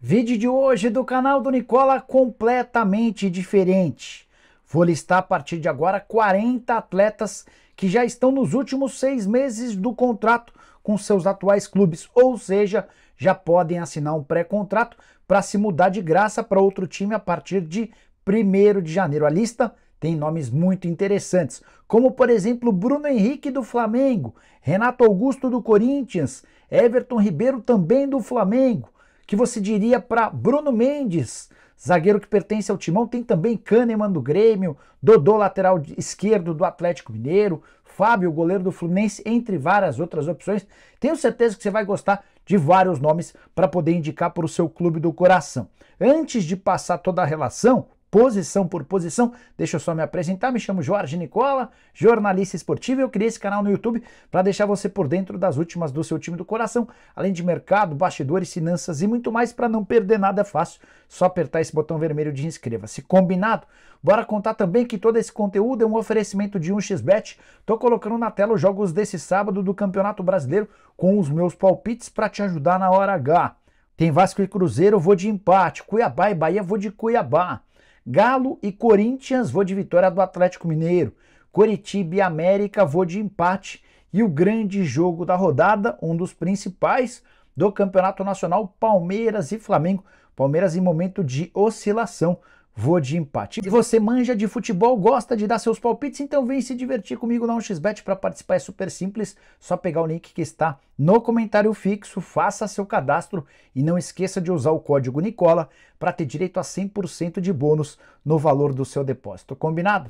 Vídeo de hoje do canal do Nicola completamente diferente. Vou listar a partir de agora 40 atletas que já estão nos últimos 6 meses do contrato com seus atuais clubes, ou seja, já podem assinar um pré-contrato para se mudar de graça para outro time a partir de 1º de janeiro. A lista tem nomes muito interessantes, como por exemplo Bruno Henrique do Flamengo, Renato Augusto do Corinthians, Everton Ribeiro também do Flamengo. Que você diria para Bruno Mendes, zagueiro que pertence ao Timão? Tem também Kahneman do Grêmio, Dodô, lateral esquerdo do Atlético Mineiro, Fábio, goleiro do Fluminense, entre várias outras opções. Tenho certeza que você vai gostar de vários nomes para poder indicar para o seu clube do coração. Antes de passar toda a relação, posição por posição, deixa eu só me apresentar, me chamo Jorge Nicola, jornalista esportivo, e eu criei esse canal no YouTube para deixar você por dentro das últimas do seu time do coração, além de mercado, bastidores, finanças e muito mais. Para não perder nada é fácil, só apertar esse botão vermelho de inscreva-se. Combinado? Bora contar também que todo esse conteúdo é um oferecimento de 1xBet. Tô colocando na tela os jogos desse sábado do Campeonato Brasileiro com os meus palpites para te ajudar na hora H. Tem Vasco e Cruzeiro, vou de empate, Cuiabá e Bahia, vou de Cuiabá. Galo e Corinthians, vou de vitória do Atlético Mineiro. Coritiba e América, vou de empate. E o grande jogo da rodada, um dos principais do Campeonato Nacional, Palmeiras e Flamengo. Palmeiras em momento de oscilação, vou de empate. E você manja de futebol, gosta de dar seus palpites? Então vem se divertir comigo na 1xBet. Para participar é super simples, só pegar o link que está no comentário fixo, faça seu cadastro e não esqueça de usar o código Nicola para ter direito a 100% de bônus no valor do seu depósito. Combinado?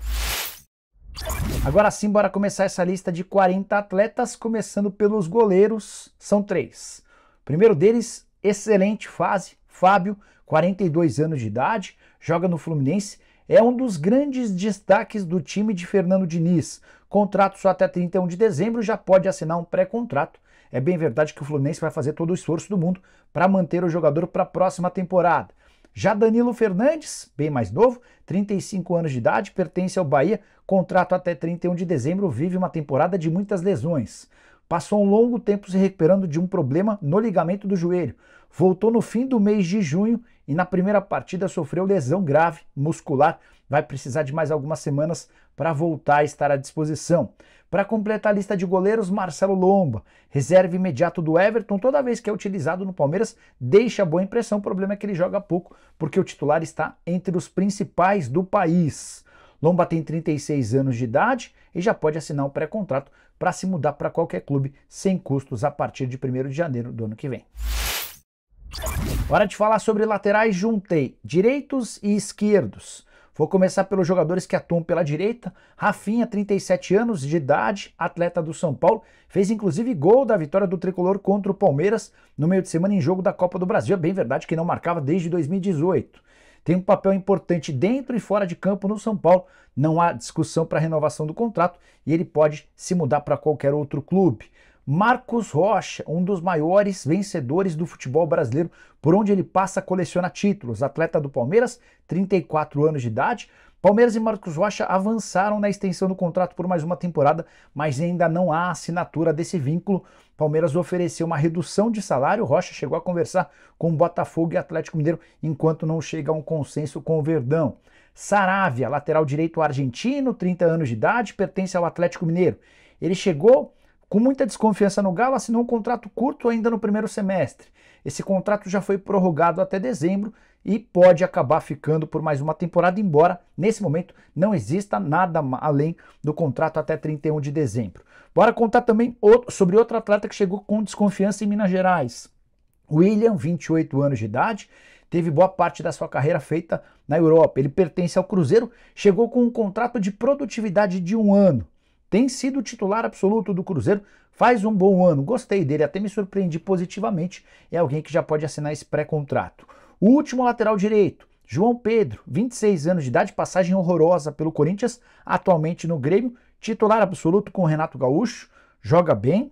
Agora sim, bora começar essa lista de 40 atletas, começando pelos goleiros. São 3. O primeiro deles, excelente fase, Fábio, 42 anos de idade, joga no Fluminense, é um dos grandes destaques do time de Fernando Diniz. Contrato só até 31 de dezembro, já pode assinar um pré-contrato. É bem verdade que o Fluminense vai fazer todo o esforço do mundo para manter o jogador para a próxima temporada. Já Danilo Fernandes, bem mais novo, 35 anos de idade, pertence ao Bahia, contrato até 31 de dezembro, vive uma temporada de muitas lesões. Passou um longo tempo se recuperando de um problema no ligamento do joelho. Voltou no fim do mês de junho e na primeira partida sofreu lesão grave muscular. Vai precisar de mais algumas semanas para voltar a estar à disposição. Para completar a lista de goleiros, Marcelo Lomba, reserva imediato do Everton, toda vez que é utilizado no Palmeiras, deixa boa impressão. O problema é que ele joga pouco, porque o titular está entre os principais do país. Lomba tem 36 anos de idade e já pode assinar um pré-contrato para se mudar para qualquer clube sem custos a partir de 1º de janeiro do ano que vem. Hora de falar sobre laterais, juntei direitos e esquerdos. Vou começar pelos jogadores que atuam pela direita. Rafinha, 37 anos de idade, atleta do São Paulo, fez inclusive gol da vitória do tricolor contra o Palmeiras no meio de semana em jogo da Copa do Brasil. É bem verdade que não marcava desde 2018. Tem um papel importante dentro e fora de campo no São Paulo. Não há discussão para renovação do contrato e ele pode se mudar para qualquer outro clube. Marcos Rocha, um dos maiores vencedores do futebol brasileiro, por onde ele passa coleciona títulos. Atleta do Palmeiras, 34 anos de idade. Palmeiras e Marcos Rocha avançaram na extensão do contrato por mais uma temporada, mas ainda não há assinatura desse vínculo. Palmeiras ofereceu uma redução de salário, Rocha chegou a conversar com o Botafogo e Atlético Mineiro, enquanto não chega a um consenso com o Verdão. Saravia, lateral direito argentino, 30 anos de idade, pertence ao Atlético Mineiro. Ele chegou com muita desconfiança no Galo, assinou um contrato curto ainda no primeiro semestre. Esse contrato já foi prorrogado até dezembro e pode acabar ficando por mais uma temporada, embora nesse momento não exista nada além do contrato até 31 de dezembro. Bora contar também sobre outro atleta que chegou com desconfiança em Minas Gerais. William, 28 anos de idade, teve boa parte da sua carreira feita na Europa. Ele pertence ao Cruzeiro, chegou com um contrato de produtividade de 1 ano. Tem sido titular absoluto do Cruzeiro, faz um bom ano, gostei dele, até me surpreendi positivamente, é alguém que já pode assinar esse pré-contrato. O último lateral direito, João Pedro, 26 anos de idade, passagem horrorosa pelo Corinthians, atualmente no Grêmio, titular absoluto com o Renato Gaúcho, joga bem,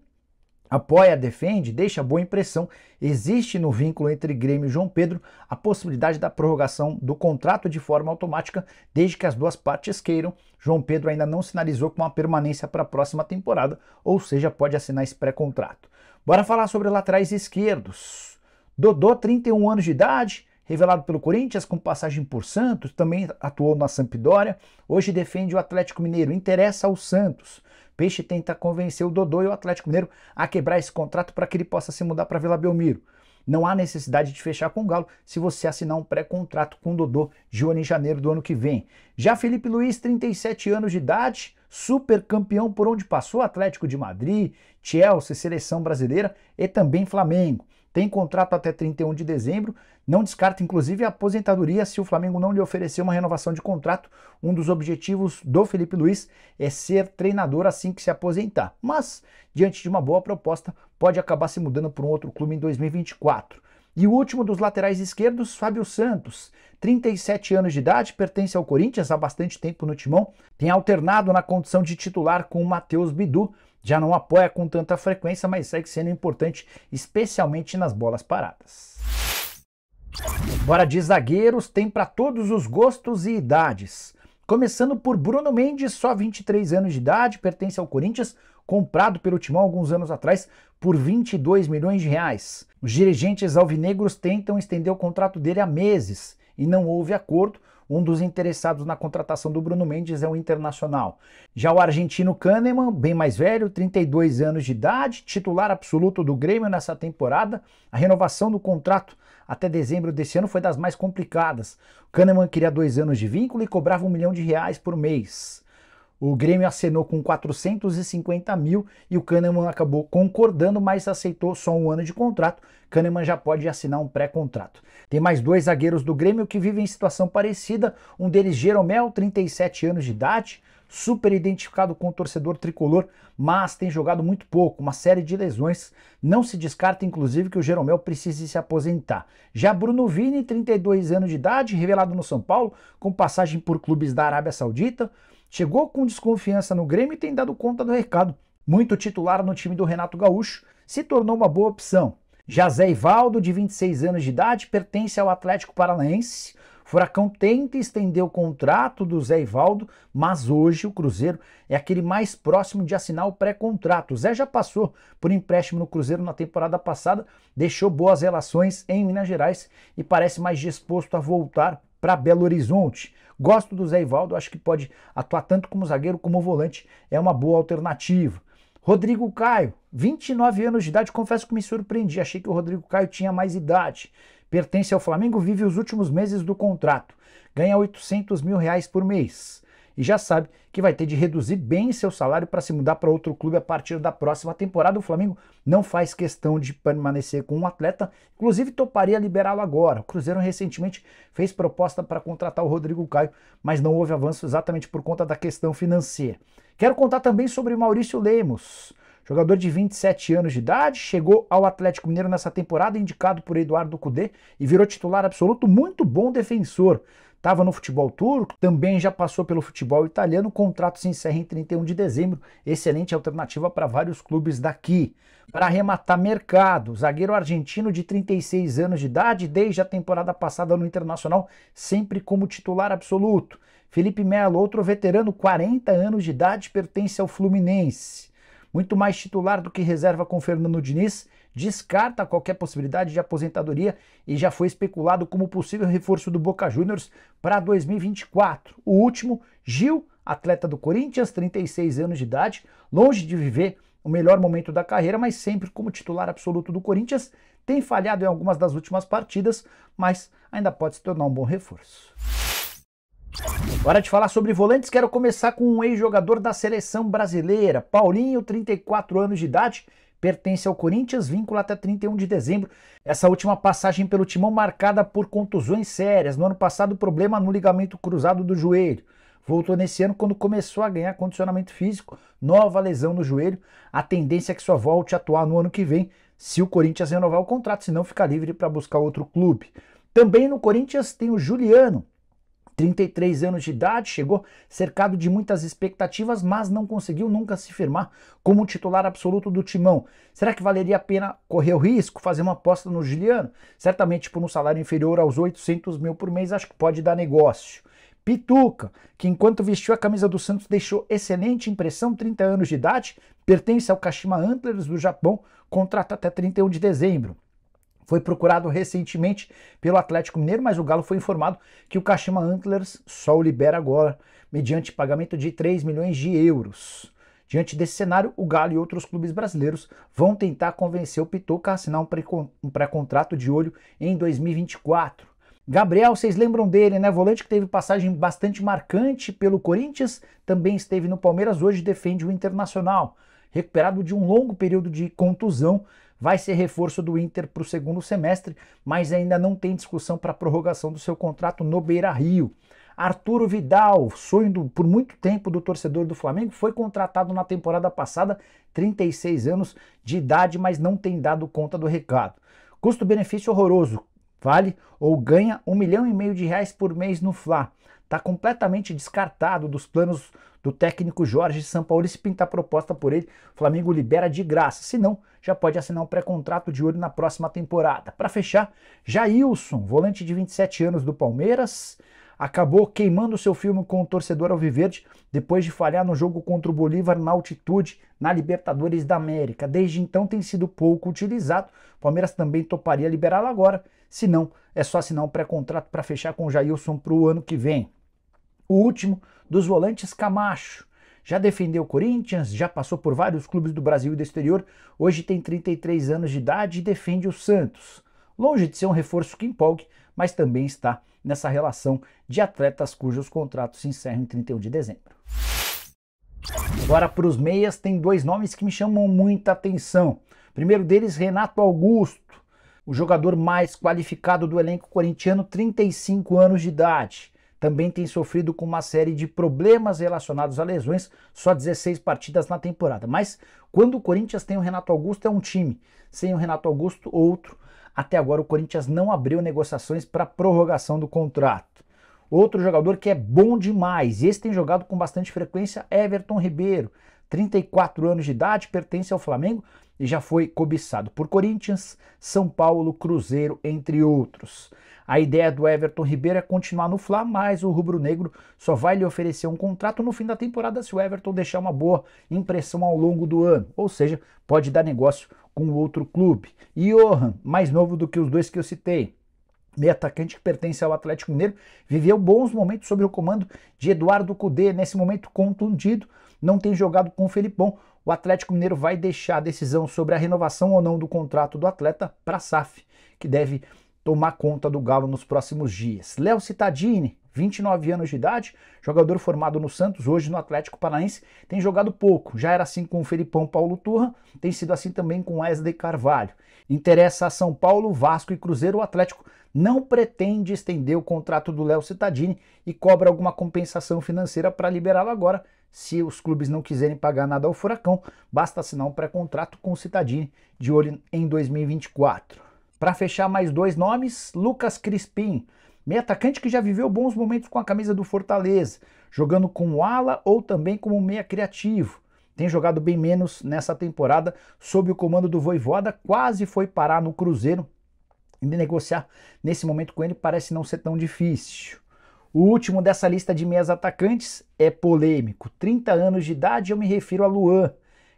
apoia, defende, deixa boa impressão. Existe no vínculo entre Grêmio e João Pedro a possibilidade da prorrogação do contrato de forma automática, desde que as duas partes queiram. João Pedro ainda não sinalizou com uma permanência para a próxima temporada, ou seja, pode assinar esse pré-contrato. Bora falar sobre laterais esquerdos. Dodô, 31 anos de idade, revelado pelo Corinthians, com passagem por Santos, também atuou na Sampdoria, hoje defende o Atlético Mineiro, interessa ao Santos. Peixe tenta convencer o Dodô e o Atlético Mineiro a quebrar esse contrato para que ele possa se mudar para Vila Belmiro. Não há necessidade de fechar com o Galo se você assinar um pré-contrato com o Dodô de em janeiro do ano que vem. Já Felipe Luiz, 37 anos de idade, super campeão por onde passou, Atlético de Madrid, Chelsea, Seleção Brasileira e também Flamengo. Tem contrato até 31 de dezembro, não descarta inclusive a aposentadoria se o Flamengo não lhe oferecer uma renovação de contrato. Um dos objetivos do Felipe Luiz é ser treinador assim que se aposentar. Mas, diante de uma boa proposta, pode acabar se mudando para um outro clube em 2024. E o último dos laterais esquerdos, Fábio Santos, 37 anos de idade, pertence ao Corinthians há bastante tempo no timão, tem alternado na condição de titular com o Matheus Bidu, já não apoia com tanta frequência, mas segue sendo importante, especialmente nas bolas paradas. Bora de zagueiros, tem para todos os gostos e idades. Começando por Bruno Mendes, só 23 anos de idade, pertence ao Corinthians, comprado pelo Timão alguns anos atrás por 22 milhões de reais. Os dirigentes alvinegros tentam estender o contrato dele há meses e não houve acordo. Um dos interessados na contratação do Bruno Mendes é o Internacional. Já o argentino Kahneman, bem mais velho, 32 anos de idade, titular absoluto do Grêmio nessa temporada. A renovação do contrato até dezembro desse ano foi das mais complicadas. O Kahneman queria 2 anos de vínculo e cobrava R$1 milhão por mês. O Grêmio acenou com 450 mil e o Kahneman acabou concordando, mas aceitou só 1 ano de contrato. Kahneman já pode assinar um pré-contrato. Tem mais 2 zagueiros do Grêmio que vivem em situação parecida. Um deles, Jeromel, 37 anos de idade, super identificado com o torcedor tricolor, mas tem jogado muito pouco, uma série de lesões. Não se descarta, inclusive, que o Jeromel precise se aposentar. Já Bruno Vini, 32 anos de idade, revelado no São Paulo, com passagem por clubes da Arábia Saudita, chegou com desconfiança no Grêmio e tem dado conta do recado. Muito titular no time do Renato Gaúcho, se tornou uma boa opção. Já Zé Ivaldo, de 26 anos de idade, pertence ao Atlético Paranaense. O Furacão tenta estender o contrato do Zé Ivaldo, mas hoje o Cruzeiro é aquele mais próximo de assinar o pré-contrato. O Zé já passou por empréstimo no Cruzeiro na temporada passada, deixou boas relações em Minas Gerais e parece mais disposto a voltar para Belo Horizonte. Gosto do Zé Ivaldo, acho que pode atuar tanto como zagueiro como volante, é uma boa alternativa. Rodrigo Caio, 29 anos de idade, confesso que me surpreendi, achei que o Rodrigo Caio tinha mais idade. Pertence ao Flamengo, vive os últimos meses do contrato, ganha R$800 mil por mês. E já sabe que vai ter de reduzir bem seu salário para se mudar para outro clube a partir da próxima temporada. O Flamengo não faz questão de permanecer com um atleta, inclusive toparia liberá-lo agora. O Cruzeiro recentemente fez proposta para contratar o Rodrigo Caio, mas não houve avanço exatamente por conta da questão financeira. Quero contar também sobre Maurício Lemos, jogador de 27 anos de idade, chegou ao Atlético Mineiro nessa temporada, indicado por Eduardo Cudê e virou titular absoluto, muito bom defensor. Estava no futebol turco, também já passou pelo futebol italiano, o contrato se encerra em 31 de dezembro, excelente alternativa para vários clubes daqui. Para arrematar mercado, zagueiro argentino de 36 anos de idade, desde a temporada passada no Internacional, sempre como titular absoluto. Felipe Melo, outro veterano, 40 anos de idade, pertence ao Fluminense. Muito mais titular do que reserva com Fernando Diniz, descarta qualquer possibilidade de aposentadoria e já foi especulado como possível reforço do Boca Juniors para 2024. O último, Gil, atleta do Corinthians, 36 anos de idade, longe de viver o melhor momento da carreira, mas sempre como titular absoluto do Corinthians, tem falhado em algumas das últimas partidas, mas ainda pode se tornar um bom reforço. Hora de falar sobre volantes, quero começar com um ex-jogador da seleção brasileira, Paulinho, 34 anos de idade, pertence ao Corinthians, vínculo até 31 de dezembro. Essa última passagem pelo Timão marcada por contusões sérias. No ano passado, problema no ligamento cruzado do joelho. Voltou nesse ano quando começou a ganhar condicionamento físico, nova lesão no joelho. A tendência é que só volte a atuar no ano que vem, se o Corinthians renovar o contrato, senão fica livre para buscar outro clube. Também no Corinthians tem o Juliano, 33 anos de idade, chegou cercado de muitas expectativas, mas não conseguiu nunca se firmar como titular absoluto do Timão. Será que valeria a pena correr o risco, fazer uma aposta no Juliano? Certamente por um salário inferior aos 800 mil por mês, acho que pode dar negócio. Pituca, que enquanto vestiu a camisa do Santos deixou excelente impressão, 30 anos de idade, pertence ao Kashima Antlers do Japão, contrato até 31 de dezembro. Foi procurado recentemente pelo Atlético Mineiro, mas o Galo foi informado que o Kashima Antlers só o libera agora, mediante pagamento de 3 milhões de euros. Diante desse cenário, o Galo e outros clubes brasileiros vão tentar convencer o Pitoca a assinar um pré-contrato de olho em 2024. Gabriel, vocês lembram dele, né? Volante que teve passagem bastante marcante pelo Corinthians, também esteve no Palmeiras, hoje defende o Internacional. Recuperado de um longo período de contusão, vai ser reforço do Inter para o segundo semestre, mas ainda não tem discussão para a prorrogação do seu contrato no Beira-Rio. Arturo Vidal, sonho por muito tempo do torcedor do Flamengo, foi contratado na temporada passada, 36 anos de idade, mas não tem dado conta do recado. Custo-benefício horroroso, vale ou ganha R$1,5 milhão por mês no Fla. Está completamente descartado dos planos do técnico Jorge Sampaoli. Se pintar proposta por ele, o Flamengo libera de graça. Se não, já pode assinar um pré-contrato de olho na próxima temporada. Para fechar, Jailson, volante de 27 anos do Palmeiras, acabou queimando seu filme com o torcedor alviverde depois de falhar no jogo contra o Bolívar na altitude na Libertadores da América. Desde então tem sido pouco utilizado. O Palmeiras também toparia liberá-lo agora. Se não, é só assinar um pré-contrato para fechar com o Jailson para o ano que vem. O último dos volantes, Camacho. Já defendeu o Corinthians, já passou por vários clubes do Brasil e do exterior, hoje tem 33 anos de idade e defende o Santos. Longe de ser um reforço que empolgue, mas também está nessa relação de atletas cujos contratos se encerram em 31 de dezembro. Agora para os meias, tem dois nomes que me chamam muita atenção. O primeiro deles, Renato Augusto, o jogador mais qualificado do elenco corintiano, 35 anos de idade. Também tem sofrido com uma série de problemas relacionados a lesões, só 16 partidas na temporada. Mas quando o Corinthians tem o Renato Augusto, é um time. Sem o Renato Augusto, outro. Até agora o Corinthians não abriu negociações para prorrogação do contrato. Outro jogador que é bom demais, e esse tem jogado com bastante frequência, Everton Ribeiro. 34 anos de idade, pertence ao Flamengo e já foi cobiçado por Corinthians, São Paulo, Cruzeiro, entre outros. A ideia do Everton Ribeiro é continuar no Fla, mas o rubro-negro só vai lhe oferecer um contrato no fim da temporada se o Everton deixar uma boa impressão ao longo do ano, ou seja, pode dar negócio com outro clube. Johan, mais novo do que os dois que eu citei, meio atacante que pertence ao Atlético Mineiro, viveu bons momentos sob o comando de Eduardo Cudê, nesse momento contundido, não tem jogado com o Felipão. O Atlético Mineiro vai deixar a decisão sobre a renovação ou não do contrato do atleta para a SAF, que deve tomar conta do Galo nos próximos dias. Léo Cittadini, 29 anos de idade, jogador formado no Santos, hoje no Atlético Paranaense, tem jogado pouco. Já era assim com o Felipão Paulo Turra, tem sido assim também com Wesley Carvalho. Interessa a São Paulo, Vasco e Cruzeiro. O Atlético não pretende estender o contrato do Léo Cittadini e cobra alguma compensação financeira para liberá-lo agora. Se os clubes não quiserem pagar nada ao Furacão, basta assinar um pré-contrato com o Cittadini de olho em 2024. Para fechar, mais dois nomes, Lucas Crispim, meio atacante que já viveu bons momentos com a camisa do Fortaleza, jogando como ala ou também como meia criativo. Tem jogado bem menos nessa temporada, sob o comando do Vojvoda, quase foi parar no Cruzeiro, e negociar nesse momento com ele parece não ser tão difícil. O último dessa lista de meias atacantes é polêmico, 30 anos de idade, eu me refiro a Luan,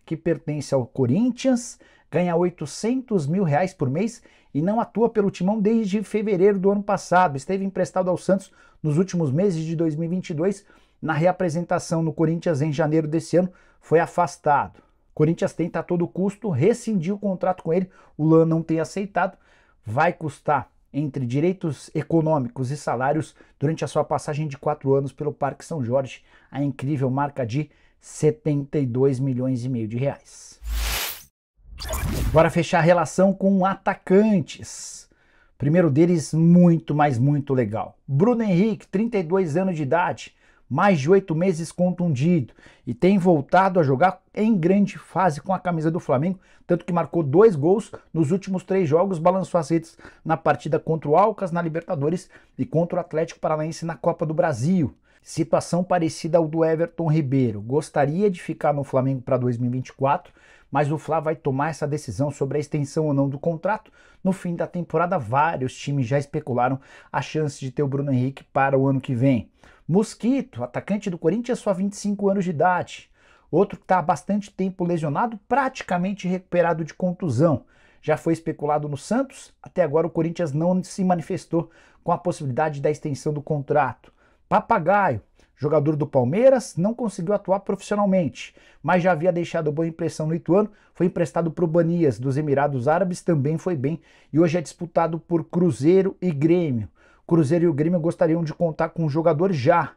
que pertence ao Corinthians, ganha R$800 mil por mês e não atua pelo Timão desde fevereiro do ano passado. Esteve emprestado ao Santos nos últimos meses de 2022. Na reapresentação no Corinthians em janeiro desse ano, foi afastado. O Corinthians tenta a todo custo rescindir o contrato com ele. O Luan não tem aceitado. Vai custar, entre direitos econômicos e salários, durante a sua passagem de 4 anos pelo Parque São Jorge, a incrível marca de R$72,5 milhões. Bora fechar a relação com atacantes. O primeiro deles, muito, mas muito legal. Bruno Henrique, 32 anos de idade, mais de 8 meses contundido e tem voltado a jogar em grande fase com a camisa do Flamengo, tanto que marcou 2 gols nos últimos 3 jogos, balançou as redes na partida contra o Alcas na Libertadores e contra o Atlético Paranaense na Copa do Brasil. Situação parecida ao do Everton Ribeiro. Gostaria de ficar no Flamengo para 2024, mas o Fla vai tomar essa decisão sobre a extensão ou não do contrato. No fim da temporada, vários times já especularam a chance de ter o Bruno Henrique para o ano que vem. Mosquito, atacante do Corinthians, só 25 anos de idade. Outro que está há bastante tempo lesionado, praticamente recuperado de contusão. já foi especulado no Santos. Até agora o Corinthians não se manifestou com a possibilidade da extensão do contrato. Papagaio, jogador do Palmeiras, não conseguiu atuar profissionalmente, mas já havia deixado boa impressão no Ituano, foi emprestado para o Banias dos Emirados Árabes, também foi bem, e hoje é disputado por Cruzeiro e Grêmio. Cruzeiro e o Grêmio gostariam de contar com o jogador já.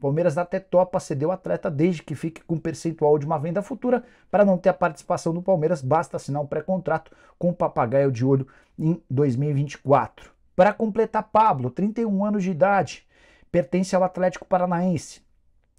Palmeiras até topa ceder o atleta desde que fique com percentual de uma venda futura. Para não ter a participação do Palmeiras, basta assinar um pré-contrato com o Papagaio de olho em 2024. Para completar, Pablo, 31 anos de idade, pertence ao Atlético Paranaense.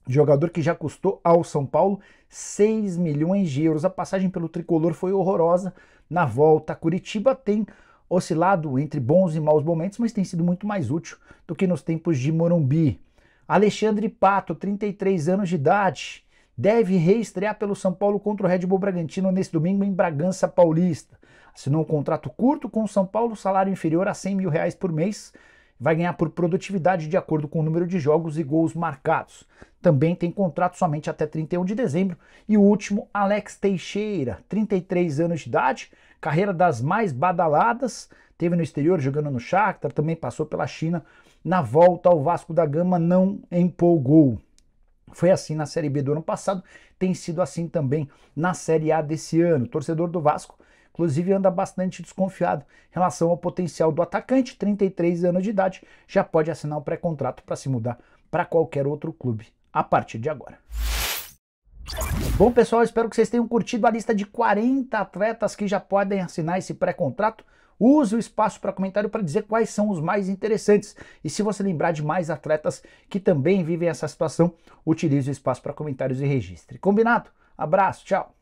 Jogador que já custou ao São Paulo 6 milhões de euros. A passagem pelo tricolor foi horrorosa. Na volta, Curitiba tem oscilado entre bons e maus momentos, mas tem sido muito mais útil do que nos tempos de Morumbi. Alexandre Pato, 33 anos de idade, deve reestrear pelo São Paulo contra o Red Bull Bragantino nesse domingo em Bragança Paulista. Assinou um contrato curto com o São Paulo, salário inferior a 100 mil reais por mês. Vai ganhar por produtividade de acordo com o número de jogos e gols marcados. Também tem contrato somente até 31 de dezembro. E o último, Alex Teixeira, 33 anos de idade, carreira das mais badaladas, teve no exterior jogando no Shakhtar, também passou pela China. Na volta ao Vasco da Gama não empolgou. Foi assim na Série B do ano passado, tem sido assim também na Série A desse ano. O torcedor do Vasco, inclusive, anda bastante desconfiado em relação ao potencial do atacante, 33 anos de idade, já pode assinar um pré-contrato para se mudar para qualquer outro clube a partir de agora. Bom, pessoal, espero que vocês tenham curtido a lista de 40 atletas que já podem assinar esse pré-contrato. Use o espaço para comentário para dizer quais são os mais interessantes. E se você lembrar de mais atletas que também vivem essa situação, utilize o espaço para comentários e registre. Combinado? Abraço, tchau!